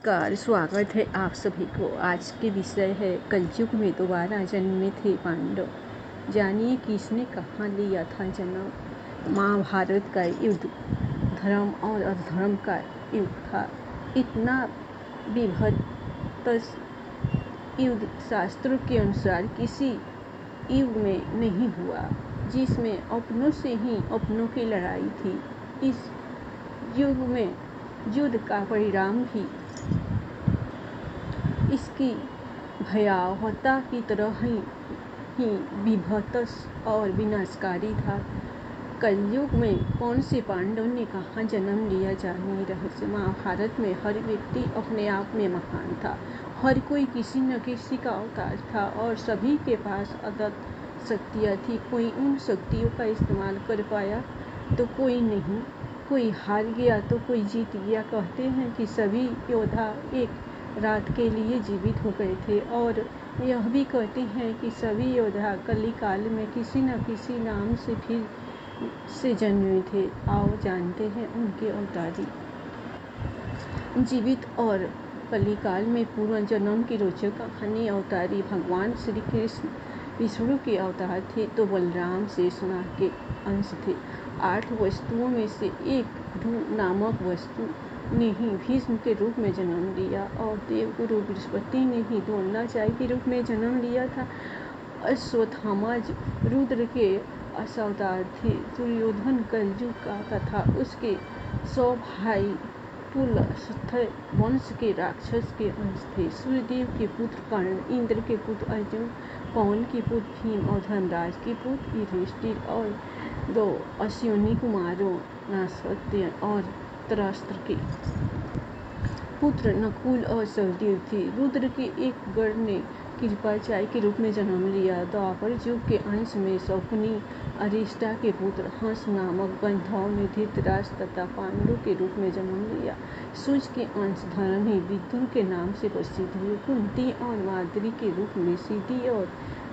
नमस्कार, स्वागत है आप सभी को। आज के विषय है कलयुग में दोबारा जन्मे थे पांडव। जानिए किसने कहाँ लिया था जन्म। महाभारत का युद्ध धर्म और अधर्म का युद्ध था। इतना विभत्स युद्ध शास्त्रों के अनुसार किसी युग में नहीं हुआ, जिसमें अपनों से ही अपनों की लड़ाई थी। इस युग में युद्ध का परिणाम भी इसकी भयावहता की तरह ही विभत्स और विनाशकारी था। कलयुग में कौन से पांडव ने कहाँ जन्म लिया, जानिए रहस्य। महाभारत में हर व्यक्ति अपने आप में महान था। हर कोई किसी न किसी का अवतार था और सभी के पास अदृश्य शक्तियाँ थी। कोई उन शक्तियों का इस्तेमाल कर पाया तो कोई नहीं, कोई हार गया तो कोई जीत गया। कहते हैं कि सभी योद्धा एक रात के लिए जीवित हो गए थे और यह भी कहते हैं कि सभी योद्धा कली काल में किसी न किसी नाम से फिर से जन्मे थे। आओ जानते हैं उनके अवतारी जीवित और कलिकाल में पूर्व जन्म की रोचक कहानी। अवतारी भगवान श्री कृष्ण विष्णु के अवतार थे तो बलराम शेषनाग के अंश थे। 8 वस्तुओं में से एक ध्रुव नामक वस्तु ने ही भीष्म के रूप में जन्म लिया और देवगुरु बृहस्पति ने ही द्रोणाचार्य के रूप में जन्म लिया था। अश्वत्थामा रुद्र के अवतार थे। दुर्योधन कलयुग का तथा उसके 100 भाई पुलस्त्य वंश के राक्षस के अंश थे। सूर्यदेव के पुत्र कर्ण, इंद्र के पुत्र अर्जुन, पवन के पुत्र भीम और धर्मराज के पुत्र युधिष्ठिर और 2 अश्विनी कुमारों नरसत्य और त्रस्त के पुत्र नकुल और सहदेव थे। रुद्र के एक गण ने कृपाचार्य के रूप में जन्म लिया। द्वापर युग के अंश में शकुनी अरिष्टा के पुत्र हंस नामक गंधर्व ने धृतराष्ट्र तथा पांडु के रूप में जन्म लिया। सूर्य के अंश धर्म ही विदुर के नाम से प्रसिद्ध हुए। कुंती और माद्री के रूप में सिद्धि और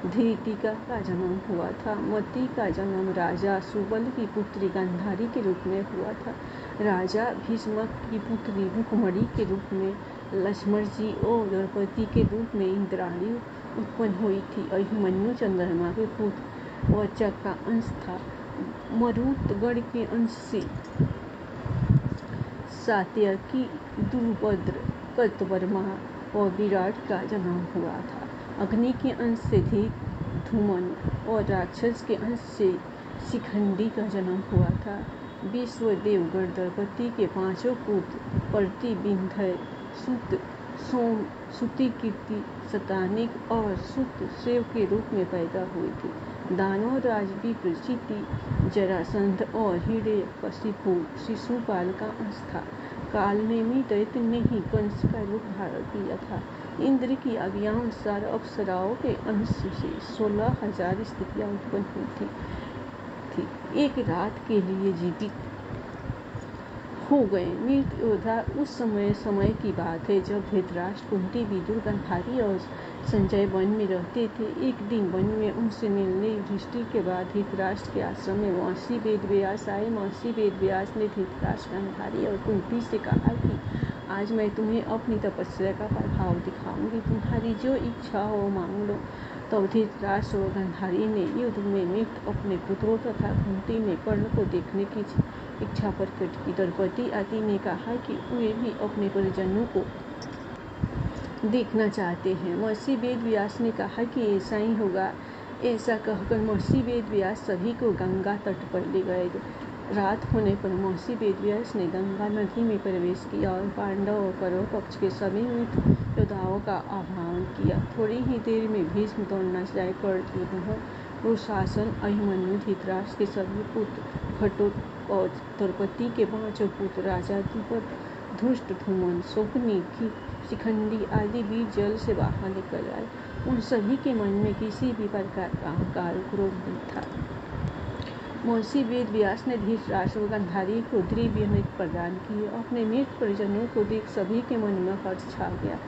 धृतिका का जन्म हुआ था। मति का जन्म राजा सुबल की पुत्री गांधारी के रूप में हुआ था। राजा भीष्मक की पुत्री रुक्मणी के रूप में लक्ष्मण जी और द्रौपदी के रूप में इंद्राणी उत्पन्न हुई थी। अभिमन्यु चंद्रमा के पुत्र वचक का अंश था। मरुतगण के अंश से सात्यकी, दुर्भद्र, कृतवर्मा और विराट का जन्म हुआ था। अग्नि के अंश से धूमन और राक्षस के अंश से शिखंडी का जन्म हुआ था। विश्वदेवगण द्रौपदी के 5 पुत्र प्रतिबिंधय, सुत, सोम, सुतिकीर्ति, शतानिक और सुतसेव के रूप में पैदा हुए थे। दानव राज विप्रचिति, जरासंध और हिरण्यकशिपु शिशुपाल का अंश था। कालनेमी दैत्य ने ही कंस का रूप धारण किया था। इंद्र की आज्ञानुसार अप्सराओं के अंश से 16,000 स्त्रियां उत्पन्न हुई थी। एक रात के लिए जीवित हो गए मृत योद्धा। उस समय की बात है जब धृतराष्ट्र, कुंती, विदुर, गांधारी और संजय वन में रहते थे। एक दिन वन में उनसे मिलने युधिष्ठिर के बाद धृतराष्ट्र के आश्रम में महर्षि वेदव्यास आए। महर्षि वेदव्यास ने धृतराष्ट्र, गांधारी और कुंती से कहा कि आज मैं तुम्हें अपनी तपस्या का प्रभाव दिखाऊंगी, तुम्हारी जो इच्छा हो मांग लो। तब धृतराष्ट्र और गांधारी ने युद्ध में मृत अपने पुत्रों तथा कुंती ने कर्ण को देखने की इच्छा प्रकट की। द्रौपदी आदि ने कहा कि वे भी अपने परिजनों को देखना चाहते हैं। महर्षि वेदव्यास ने कहा कि ऐसा ही होगा। ऐसा कहकर महर्षि वेदव्यास सभी को गंगा तट पर ले गए। रात होने पर महर्षि वेदव्यास ने गंगा नदी में प्रवेश किया और पांडव और कौरव पक्ष के सभी मृत योद्धाओं का आह्वान किया। थोड़ी ही देर में भीष्म, द्रोणाचार्य, दुर्योधन, दुशासन, अभिमन्यु, धृतराष्ट्र के सभी पुत्र, घटोत्कच और द्रौपदी के 5 पुत्र राजा द्रुपद, धृष्ट, धूमन, शकुनी, शिखंडी आदि वीर जल से बाहर निकल आए। उन सभी के मन में किसी भी प्रकार का अहंकार, क्रोध नहीं था। महर्षि वेदव्यास ने धृतराष्ट्र और गांधारी को दिव्य नेत्र प्रदान किए। अपने मृत परिजनों को देख सभी के मन में हर्ष छा गया।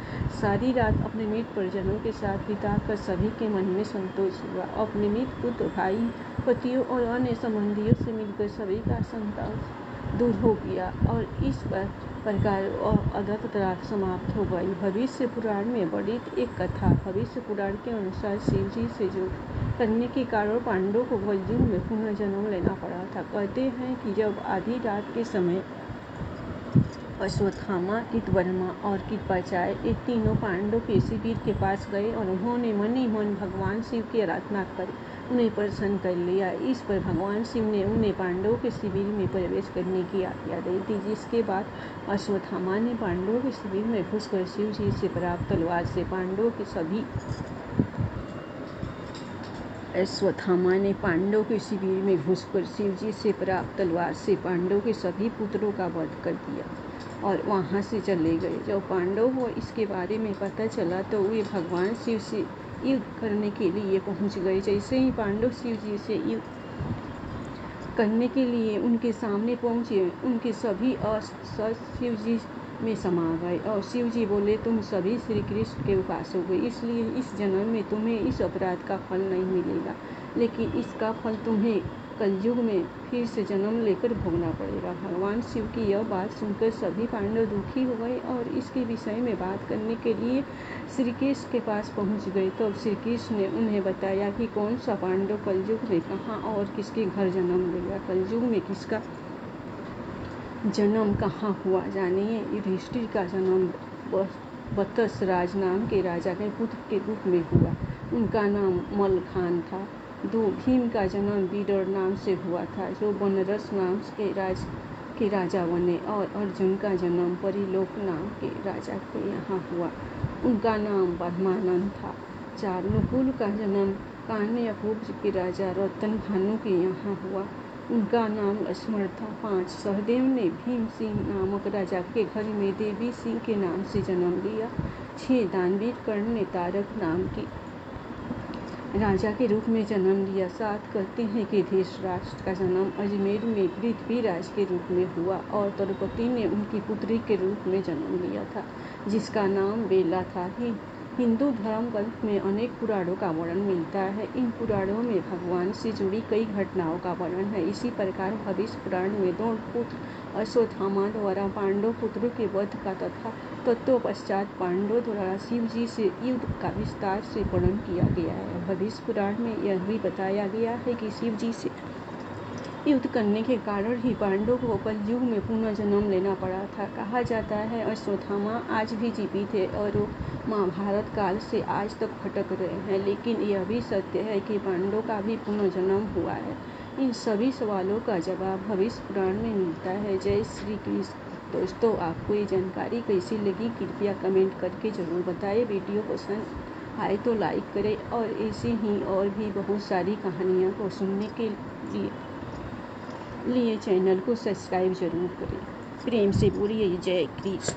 सारी रात अपने मृत परिजनों के साथ बिताकर सभी के मन में संतोष हुआ। अपने मृत पुत्र, भाई, पतियों और अन्य संबंधियों से मिलकर सभी का संतोष दूर हो गया और इस प्रकार अदंतराग समाप्त हो गई। भविष्य पुराण में वर्णित एक कथा। भविष्य पुराण के अनुसार शिव जी से युद्ध करने के कारण पांडवों को कलयुग में पुनर्जन्म लेना पड़ा था। कहते हैं कि जब आधी रात के समय अश्वत्थामा, कृतवर्मा और कृपाचार्य ये तीनों पांडवों के शिविर के पास गए और उन्होंने मन ही मन भगवान शिव की आराधना कर उन्हें प्रसन्न कर लिया। इस पर भगवान शिव ने उन्हें पांडवों के शिविर में प्रवेश करने की आज्ञा दे दी, जिसके बाद अश्वत्थामा ने पांडवों के शिविर में घुसकर शिव जी से प्राप्त तलवार से पांडवों के सभी पुत्रों का वध कर दिया और वहां से चले गए। जब पांडवों को इसके बारे में पता चला तो वे भगवान शिव से युद्ध करने के लिए पहुंच गए। जैसे ही पांडव शिव जी से युद्ध करने के लिए उनके सामने पहुंचे, उनके सभी अस्त्र शिव जी में समा गए और शिव जी बोले, तुम सभी श्री कृष्ण के उपासक हो, इसलिए इस जन्म में तुम्हें इस अपराध का फल नहीं मिलेगा, लेकिन इसका फल तुम्हें कलयुग में फिर से जन्म लेकर भोगना पड़ेगा। भगवान शिव की यह बात सुनकर सभी पांडव दुखी हो गए और इसके विषय में बात करने के लिए श्री कृष्ण के पास पहुंच गए। तब श्री कृष्ण ने उन्हें बताया कि कौन सा पांडव कलयुग में कहाँ और किसके घर जन्म लेगा, कलयुग में किसका जन्म कहाँ हुआ। जानिए, युधिष्ठिर का जन्म वत्स राज नाम के राजा के पुत्र के रूप में हुआ। उनका नाम मल्लखान था। भीम का जन्म विदुर नाम से हुआ था, जो बनरस नाम के राजा बने, और अर्जुन का जन्म परिलोक नाम के राजा के यहाँ हुआ। उनका नाम ब्रह्मानंद था। 4 नकुल का जन्म कान्यकुब्ज के राजा रतनभानु के यहाँ हुआ। उनका नाम लक्ष्मण था। 5 सहदेव ने भीम सिंह नामक राजा के घर में देवी सिंह के नाम से जन्म लिया। 6 दानवीर कर्ण ने तारक नाम के राजा के रूप में जन्म लिया। 7 कहते हैं कि धृतराष्ट्र का जन्म अजमेर में पृथ्वीराज के रूप में हुआ और द्रौपदी ने उनकी पुत्री के रूप में जन्म लिया था, जिसका नाम बेला था। हिंदू धर्म ग्रंथ में अनेक पुराणों का वर्णन मिलता है। इन पुराणों में भगवान से जुड़ी कई घटनाओं का वर्णन है। इसी प्रकार भविष्य पुराण में द्रोणपुत्र अश्वत्थामा द्वारा पांडव पुत्रों के वध का तथा तत्पश्चात पांडवों द्वारा शिव जी से युद्ध का विस्तार से वर्णन किया गया है। भविष्य पुराण में यह भी बताया गया है कि शिव जी से युद्ध करने के कारण ही पांडवों को कलयुग में पुनर्जन्म लेना पड़ा था। कहा जाता है अश्वत्थामा आज भी जीवित है और वो महाभारत काल से आज तक भटक रहे हैं, लेकिन यह भी सत्य है कि पांडवों का भी पुनर्जन्म हुआ है। इन सभी सवालों का जवाब भविष्य पुराण में मिलता है। जय श्री कृष्ण। दोस्तों, आपको ये जानकारी कैसी लगी कृपया कमेंट करके ज़रूर बताएं। वीडियो पसंद आए तो लाइक करें और ऐसे ही और भी बहुत सारी कहानियों को सुनने के लिए चैनल को सब्सक्राइब जरूर करें। प्रेम से बोलिए जय कृष्ण।